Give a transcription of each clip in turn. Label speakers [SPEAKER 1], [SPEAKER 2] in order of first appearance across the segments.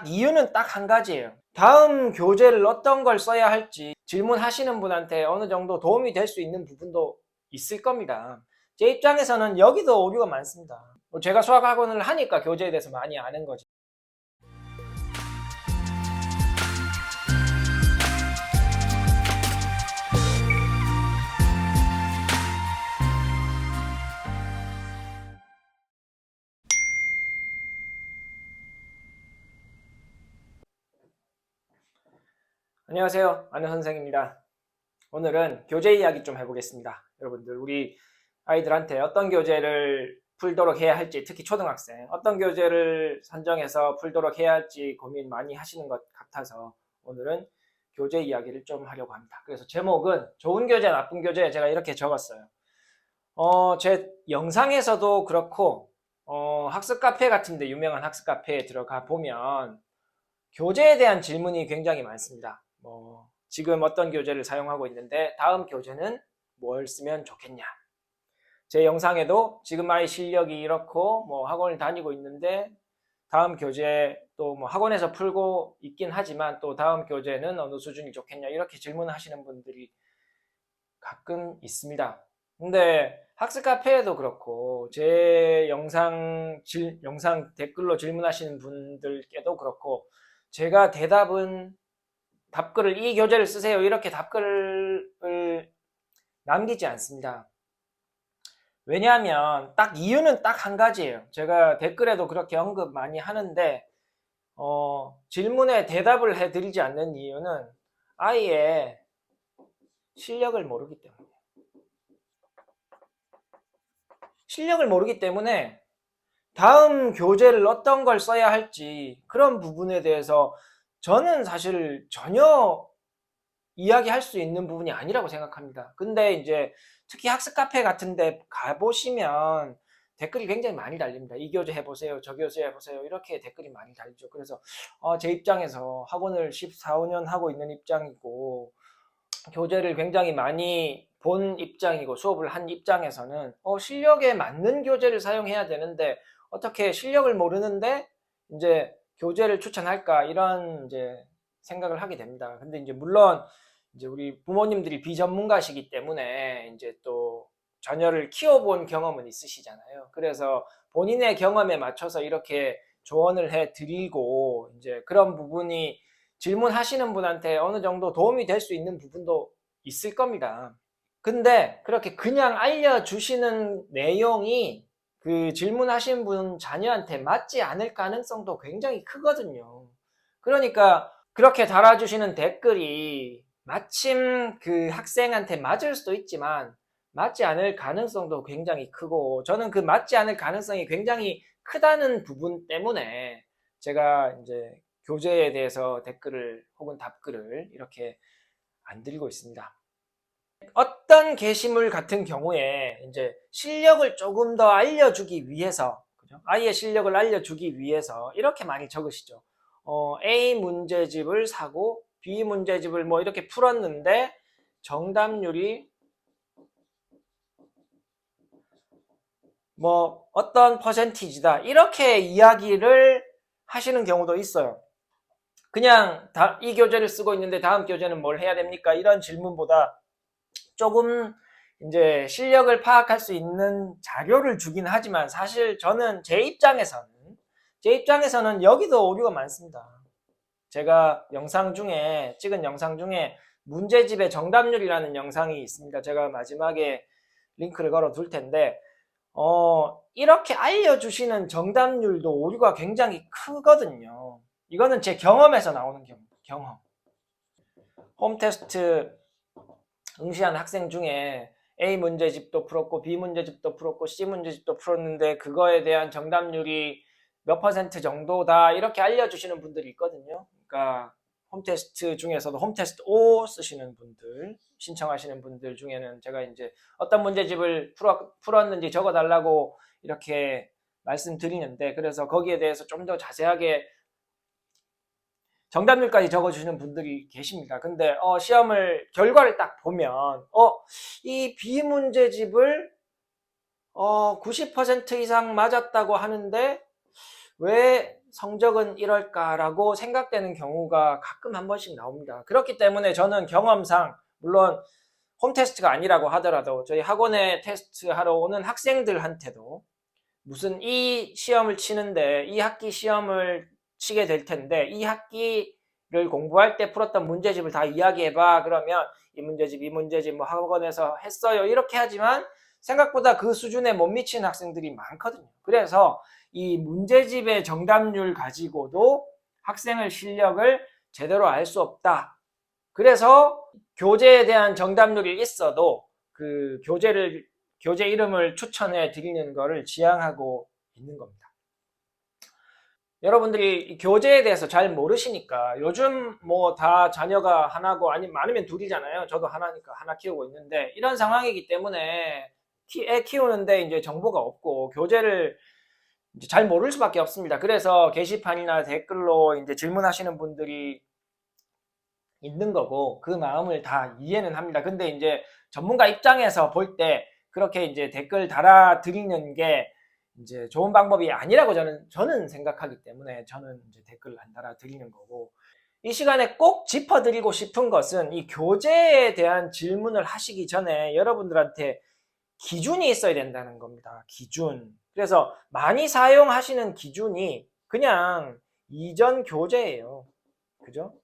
[SPEAKER 1] 이유는 딱 한 가지예요. 다음 교재를 어떤 걸 써야 할지 질문하시는 분한테 어느 정도 도움이 될 수 있는 부분도 있을 겁니다. 제 입장에서는 여기도 오류가 많습니다. 제가 수학학원을 하니까 교재에 대해서 많이 아는 거지. 안녕하세요, 안현 선생입니다. 오늘은 교재 이야기 좀 해보겠습니다. 여러분들, 우리 아이들한테 어떤 교재를 풀도록 해야 할지, 특히 초등학생 어떤 교재를 선정해서 풀도록 해야 할지 고민 많이 하시는 것 같아서 오늘은 교재 이야기를 좀 하려고 합니다. 그래서 제목은 좋은 교재, 나쁜 교재, 제가 이렇게 적었어요. 제 영상에서도 그렇고 학습 카페 같은데, 유명한 학습 카페에 들어가 보면 교재에 대한 질문이 굉장히 많습니다. 지금 어떤 교재를 사용하고 있는데 다음 교재는 뭘 쓰면 좋겠냐. 제 영상에도 지금 아이 실력이 이렇고 학원을 다니고 있는데 다음 교재 또 학원에서 풀고 있긴 하지만 또 다음 교재는 어느 수준이 좋겠냐, 이렇게 질문하시는 분들이 가끔 있습니다. 근데 학습 카페에도 그렇고 제 영상 댓글로 질문하시는 분들께도 그렇고 제가 답글을 이 교재를 쓰세요, 이렇게 답글을 남기지 않습니다. 왜냐하면 이유는 딱 한 가지예요. 제가 댓글에도 그렇게 언급 많이 하는데 질문에 대답을 해드리지 않는 이유는 아이의 실력을 모르기 때문에 다음 교재를 어떤 걸 써야 할지 그런 부분에 대해서 저는 사실 전혀 이야기할 수 있는 부분이 아니라고 생각합니다. 근데 이제 특히 학습 카페 같은 데 가보시면 댓글이 굉장히 많이 달립니다. 이 교재 해보세요, 저 교재 해보세요, 이렇게 댓글이 많이 달리죠. 그래서 제 입장에서 학원을 14, 15년 하고 있는 입장이고 교재를 굉장히 많이 본 입장이고 수업을 한 입장에서는 실력에 맞는 교재를 사용해야 되는데 어떻게 실력을 모르는데 이제 교재를 추천할까, 이런 이제 생각을 하게 됩니다. 근데 이제 물론 이제 우리 부모님들이 비전문가시기 때문에 이제 또 자녀를 키워본 경험은 있으시잖아요. 그래서 본인의 경험에 맞춰서 이렇게 조언을 해 드리고 이제 그런 부분이 질문하시는 분한테 어느 정도 도움이 될 수 있는 부분도 있을 겁니다. 근데 그렇게 그냥 알려주시는 내용이 그 질문하신 분 자녀한테 맞지 않을 가능성도 굉장히 크거든요. 그러니까 그렇게 달아주시는 댓글이 마침 그 학생한테 맞을 수도 있지만 맞지 않을 가능성도 굉장히 크고, 저는 그 맞지 않을 가능성이 굉장히 크다는 부분 때문에 제가 이제 교재에 대해서 댓글을 혹은 답글을 이렇게 안 드리고 있습니다. 어떤 게시물 같은 경우에 이제 실력을 조금 더 알려주기 위해서, 그죠? 아이의 실력을 알려주기 위해서 이렇게 많이 적으시죠. A 문제집을 사고 B 문제집을 이렇게 풀었는데 정답률이 어떤 퍼센티지다, 이렇게 이야기를 하시는 경우도 있어요. 그냥 이 교재를 쓰고 있는데 다음 교재는 뭘 해야 됩니까? 이런 질문보다 조금 이제 실력을 파악할 수 있는 자료를 주긴 하지만 사실 저는 제 입장에서는 여기도 오류가 많습니다. 제가 찍은 영상 중에 문제집의 정답률이라는 영상이 있습니다. 제가 마지막에 링크를 걸어 둘 텐데 이렇게 알려주시는 정답률도 오류가 굉장히 크거든요. 이거는 제 경험에서 나오는 경험. 홈 테스트 응시한 학생 중에 A 문제집도 풀었고 B 문제집도 풀었고 C 문제집도 풀었는데 그거에 대한 정답률이 몇 퍼센트 정도다, 이렇게 알려주시는 분들이 있거든요. 그러니까 홈테스트 중에서도 홈테스트 5 쓰시는 분들, 신청하시는 분들 중에는 제가 이제 어떤 문제집을 풀었는지 적어달라고 이렇게 말씀드리는데, 그래서 거기에 대해서 좀 더 자세하게 정답률까지 적어주시는 분들이 계십니다. 근데 결과를 딱 보면 이 비문제집을 90% 이상 맞았다고 하는데 왜 성적은 이럴까라고 생각되는 경우가 가끔 한 번씩 나옵니다. 그렇기 때문에 저는 경험상, 물론 홈테스트가 아니라고 하더라도 저희 학원에 테스트하러 오는 학생들한테도 무슨 이 시험을 치는데 이 학기 시험을 치게 될 텐데 이 학기를 공부할 때 풀었던 문제집을 다 이야기해봐. 그러면 이 문제집 뭐 학원에서 했어요. 이렇게 하지만 생각보다 그 수준에 못 미치는 학생들이 많거든요. 그래서 이 문제집의 정답률 가지고도 학생의 실력을 제대로 알 수 없다. 그래서 교재에 대한 정답률이 있어도 그 교재 이름을 추천해 드리는 거를 지향하고 있는 겁니다. 여러분들이 교재에 대해서 잘 모르시니까 요즘 뭐 다 자녀가 하나고 아니면 둘이잖아요. 저도 하나니까 하나 키우고 있는데 이런 상황이기 때문에 애 키우는데 이제 정보가 없고 교재를 이제 잘 모를 수밖에 없습니다. 그래서 게시판이나 댓글로 이제 질문하시는 분들이 있는 거고 그 마음을 다 이해는 합니다. 근데 이제 전문가 입장에서 볼 때 그렇게 이제 댓글 달아드리는 게 이제 좋은 방법이 아니라고 저는 생각하기 때문에 저는 이제 댓글 안 달아드리는 거고, 이 시간에 꼭 짚어드리고 싶은 것은 이 교재에 대한 질문을 하시기 전에 여러분들한테 기준이 있어야 된다는 겁니다. 기준. 그래서 많이 사용하시는 기준이 그냥 이전 교재예요. 그죠?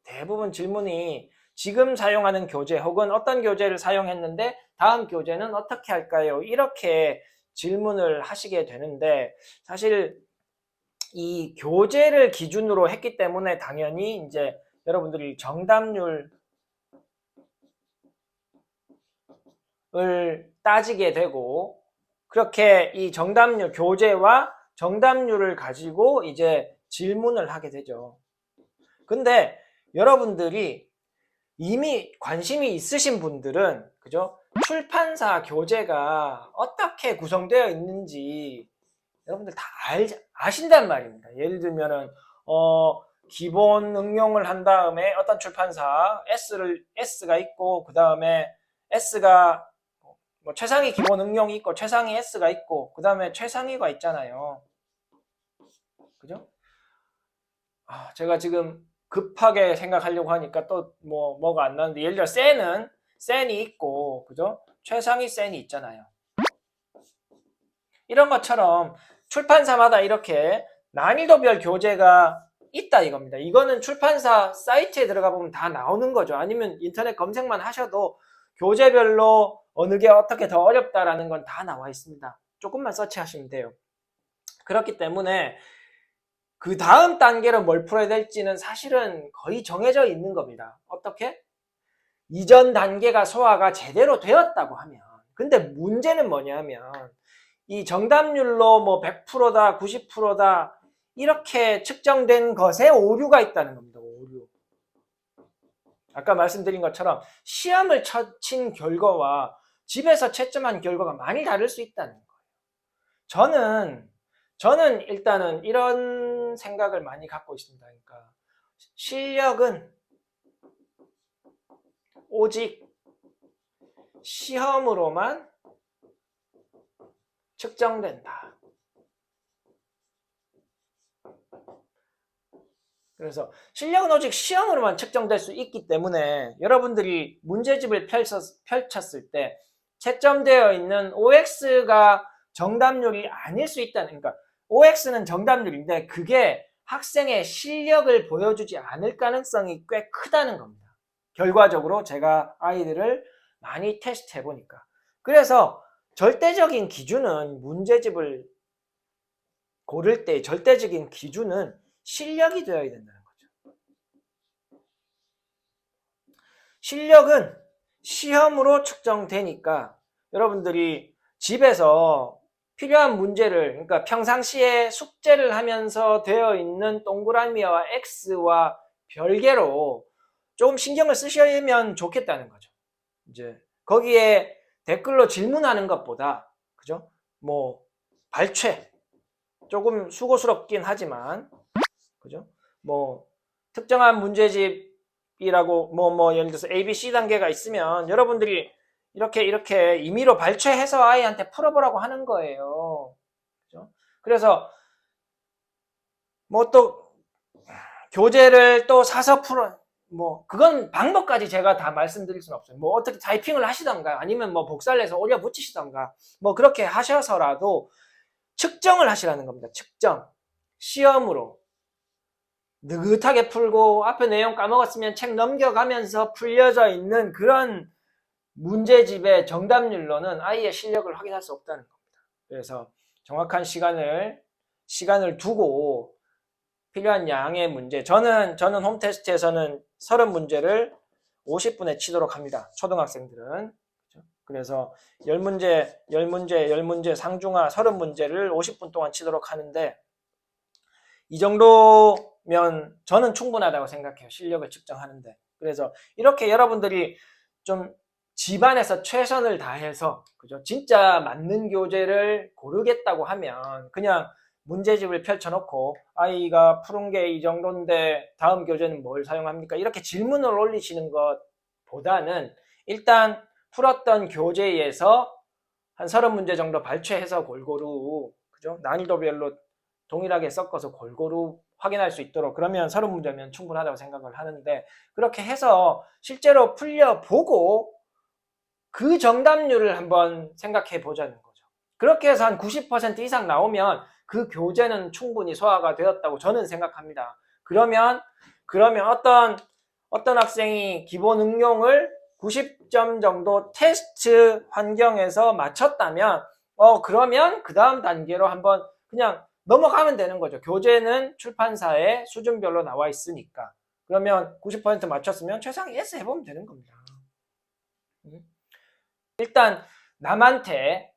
[SPEAKER 1] 대부분 질문이 지금 사용하는 교재 혹은 어떤 교재를 사용했는데 다음 교재는 어떻게 할까요? 이렇게 질문을 하시게 되는데, 사실 이 교재를 기준으로 했기 때문에 당연히 이제 여러분들이 정답률을 따지게 되고, 그렇게 이 정답률, 교재와 정답률을 가지고 이제 질문을 하게 되죠. 근데 여러분들이 이미 관심이 있으신 분들은, 그죠? 출판사 교재가 어떻게 구성되어 있는지 여러분들 다 아신단 말입니다. 예를 들면은, 기본 응용을 한 다음에 어떤 출판사, S가 있고, 그 다음에 S가, 뭐 최상위 기본 응용이 있고, 최상위 S가 있고, 그 다음에 최상위가 있잖아요. 그죠? 제가 지금 급하게 생각하려고 하니까 또 뭐가 안 나는데, 예를 들어 센이 있고, 그죠? 최상위 센이 있잖아요. 이런 것처럼 출판사마다 이렇게 난이도별 교재가 있다 이겁니다. 이거는 출판사 사이트에 들어가 보면 다 나오는 거죠. 아니면 인터넷 검색만 하셔도 교재별로 어느 게 어떻게 더 어렵다라는 건 다 나와 있습니다. 조금만 서치하시면 돼요. 그렇기 때문에 그 다음 단계로 뭘 풀어야 될지는 사실은 거의 정해져 있는 겁니다. 어떻게? 이전 단계가 소화가 제대로 되었다고 하면. 근데 문제는 뭐냐면 이 정답률로 뭐 100%다, 90%다 이렇게 측정된 것에 오류가 있다는 겁니다. 오류. 아까 말씀드린 것처럼 시험을 친 결과와 집에서 채점한 결과가 많이 다를 수 있다는 거예요. 저는 일단은 이런 생각을 많이 갖고 있습니다. 그러니까 실력은 오직 시험으로만 측정된다. 그래서 실력은 오직 시험으로만 측정될 수 있기 때문에 여러분들이 문제집을 펼쳤을 때 채점되어 있는 OX가 정답률이 아닐 수 있다는, 그러니까 OX는 정답률인데 그게 학생의 실력을 보여주지 않을 가능성이 꽤 크다는 겁니다. 결과적으로 제가 아이들을 많이 테스트해 보니까. 그래서 절대적인 기준은, 문제집을 고를 때 절대적인 기준은 실력이 되어야 된다는 거죠. 실력은 시험으로 측정되니까 여러분들이 집에서 필요한 문제를, 그러니까 평상시에 숙제를 하면서 되어 있는 동그라미와 X와 별개로 조금 신경을 쓰시면 좋겠다는 거죠. 이제 거기에 댓글로 질문하는 것보다, 그죠? 뭐 발췌 조금 수고스럽긴 하지만, 그죠? 뭐 특정한 문제집이라고 예를 들어서 A, B, C 단계가 있으면 여러분들이 이렇게 임의로 발췌해서 아이한테 풀어보라고 하는 거예요. 그죠? 그래서 뭐 또 교재를 또 사서 풀어, 뭐 그건 방법까지 제가 다 말씀드릴 수는 없어요. 뭐 어떻게 타이핑을 하시던가 아니면 뭐 복사를 해서 올려 붙이시던가 뭐 그렇게 하셔서라도 측정을 하시라는 겁니다. 측정. 시험으로 느긋하게 풀고 앞에 내용 까먹었으면 책 넘겨가면서 풀려져 있는 그런 문제집의 정답률로는 아이의 실력을 확인할 수 없다는 겁니다. 그래서 정확한 시간을 두고 필요한 양의 문제, 저는 홈테스트에서는 30문제를 50분에 치도록 합니다. 초등학생들은. 그래서 10문제 상중하 30문제를 50분 동안 치도록 하는데, 이 정도면 저는 충분하다고 생각해요. 실력을 측정하는데. 그래서 이렇게 여러분들이 좀 집안에서 최선을 다해서, 그죠? 진짜 맞는 교재를 고르겠다고 하면 그냥 문제집을 펼쳐놓고 아이가 푸른 게 이 정도인데 다음 교재는 뭘 사용합니까? 이렇게 질문을 올리시는 것보다는 일단 풀었던 교재에서 한 30문제 정도 발췌해서 골고루, 그죠? 난이도별로 동일하게 섞어서 골고루 확인할 수 있도록, 그러면 30문제면 충분하다고 생각을 하는데, 그렇게 해서 실제로 풀려보고 그 정답률을 한번 생각해 보자는 거죠. 그렇게 해서 한 90% 이상 나오면 그 교재는 충분히 소화가 되었다고 저는 생각합니다. 그러면 어떤 학생이 기본 응용을 90점 정도 테스트 환경에서 맞췄다면 그러면 그 다음 단계로 한번 그냥 넘어가면 되는 거죠. 교재는 출판사에 수준별로 나와 있으니까. 그러면 90% 맞췄으면 최상 S 해보면 되는 겁니다. 일단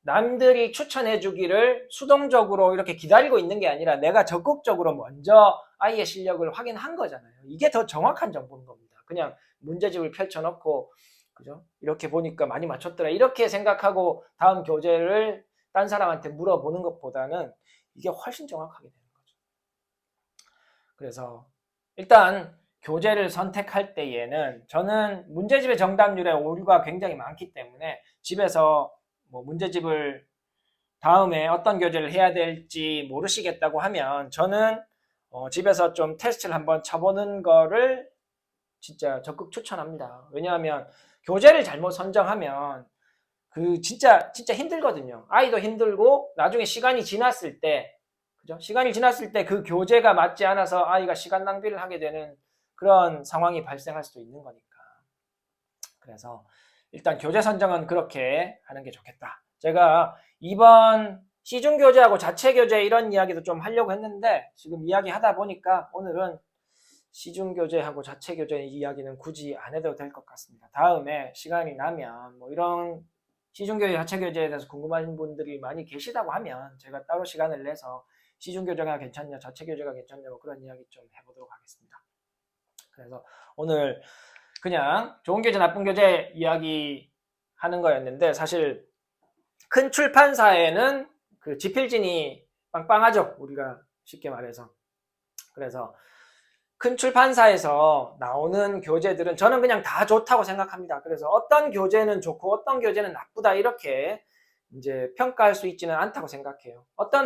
[SPEAKER 1] 남들이 추천해 주기를 수동적으로 이렇게 기다리고 있는 게 아니라 내가 적극적으로 먼저 아이의 실력을 확인한 거잖아요. 이게 더 정확한 정보인 겁니다. 그냥 문제집을 펼쳐놓고, 그죠? 이렇게 보니까 많이 맞췄더라, 이렇게 생각하고 다음 교재를 딴 사람한테 물어보는 것보다는 이게 훨씬 정확하게 되는 거죠. 그래서 일단 교재를 선택할 때에는 저는 문제집의 정답률에 오류가 굉장히 많기 때문에 집에서 뭐 문제집을 다음에 어떤 교재를 해야 될지 모르시겠다고 하면 저는 집에서 좀 테스트를 한번 쳐보는 거를 진짜 적극 추천합니다. 왜냐하면 교재를 잘못 선정하면 그 진짜 힘들거든요. 아이도 힘들고 나중에 시간이 지났을 때, 그죠? 시간이 지났을 때 그 교재가 맞지 않아서 아이가 시간 낭비를 하게 되는 그런 상황이 발생할 수도 있는 거니까. 그래서 일단 교재 선정은 그렇게 하는 게 좋겠다. 제가 이번 시중교재하고 자체교재 이런 이야기도 좀 하려고 했는데 지금 이야기하다 보니까 오늘은 시중교재하고 자체교재 이야기는 굳이 안 해도 될 것 같습니다. 다음에 시간이 나면 뭐 이런 시중교재, 자체교재에 대해서 궁금하신 분들이 많이 계시다고 하면 제가 따로 시간을 내서 시중교재가 괜찮냐, 자체교재가 괜찮냐, 뭐 그런 이야기 좀 해보도록 하겠습니다. 그래서 오늘 그냥 좋은 교재, 나쁜 교재 이야기 하는 거였는데, 사실 큰 출판사에는 그 지필진이 빵빵하죠. 우리가 쉽게 말해서. 그래서 큰 출판사에서 나오는 교재들은 저는 그냥 다 좋다고 생각합니다. 그래서 어떤 교재는 좋고 어떤 교재는 나쁘다 이렇게 이제 평가할 수 있지는 않다고 생각해요. 어떤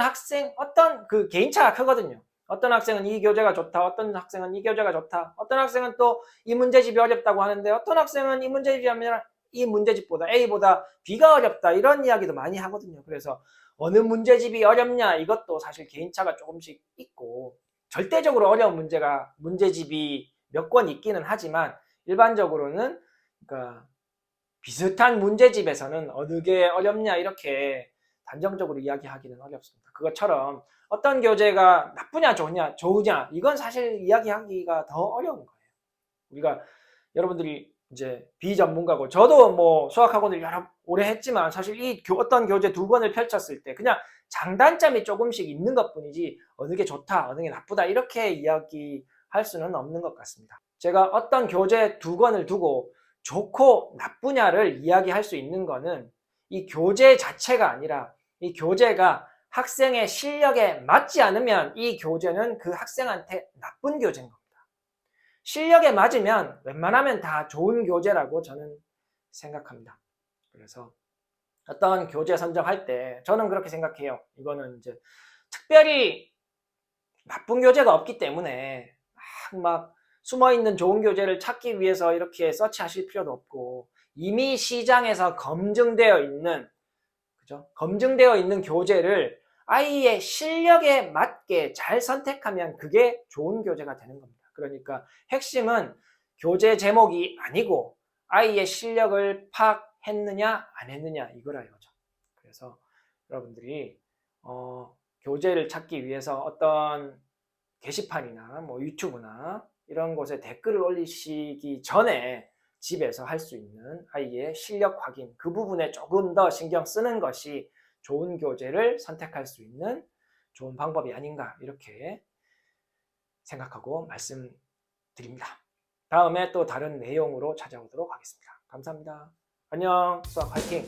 [SPEAKER 1] 그 개인차가 크거든요. 어떤 학생은 이 교재가 좋다, 어떤 학생은 이 교재가 좋다, 어떤 학생은 또 이 문제집이 어렵다고 하는데 어떤 학생은 이 문제집이 아니라 이 문제집보다 A보다 B가 어렵다, 이런 이야기도 많이 하거든요. 그래서 어느 문제집이 어렵냐, 이것도 사실 개인차가 조금씩 있고, 절대적으로 어려운 문제집이 몇 권 있기는 하지만 일반적으로는 그러니까 비슷한 문제집에서는 어느 게 어렵냐 이렇게 단정적으로 이야기하기는 어렵습니다. 그것처럼 어떤 교재가 나쁘냐 좋으냐 이건 사실 이야기하기가 더 어려운 거예요. 우리가 여러분들이 이제 비전문가고 저도 뭐 수학학원을 오래 했지만 사실 이 어떤 교재 2권을 펼쳤을 때 그냥 장단점이 조금씩 있는 것뿐이지 어느 게 좋다, 어느 게 나쁘다 이렇게 이야기할 수는 없는 것 같습니다. 제가 어떤 교재 2권을 두고 좋고 나쁘냐를 이야기할 수 있는 거는 이 교재 자체가 아니라 이 교재가 학생의 실력에 맞지 않으면 이 교재는 그 학생한테 나쁜 교재인 겁니다. 실력에 맞으면 웬만하면 다 좋은 교재라고 저는 생각합니다. 그래서 어떤 교재 선정할 때 저는 그렇게 생각해요. 이거는 이제 특별히 나쁜 교재가 없기 때문에 막 숨어있는 좋은 교재를 찾기 위해서 이렇게 서치하실 필요도 없고, 이미 시장에서 검증되어 있는, 그죠? 검증되어 있는 교재를 아이의 실력에 맞게 잘 선택하면 그게 좋은 교재가 되는 겁니다. 그러니까 핵심은 교재 제목이 아니고 아이의 실력을 파악했느냐 안 했느냐 이거라 이거죠. 그래서 여러분들이 교재를 찾기 위해서 어떤 게시판이나 뭐 유튜브나 이런 곳에 댓글을 올리시기 전에 집에서 할 수 있는 아이의 실력 확인, 그 부분에 조금 더 신경 쓰는 것이 좋은 교재를 선택할 수 있는 좋은 방법이 아닌가, 이렇게 생각하고 말씀드립니다. 다음에 또 다른 내용으로 찾아오도록 하겠습니다. 감사합니다. 안녕. 수학 화이팅!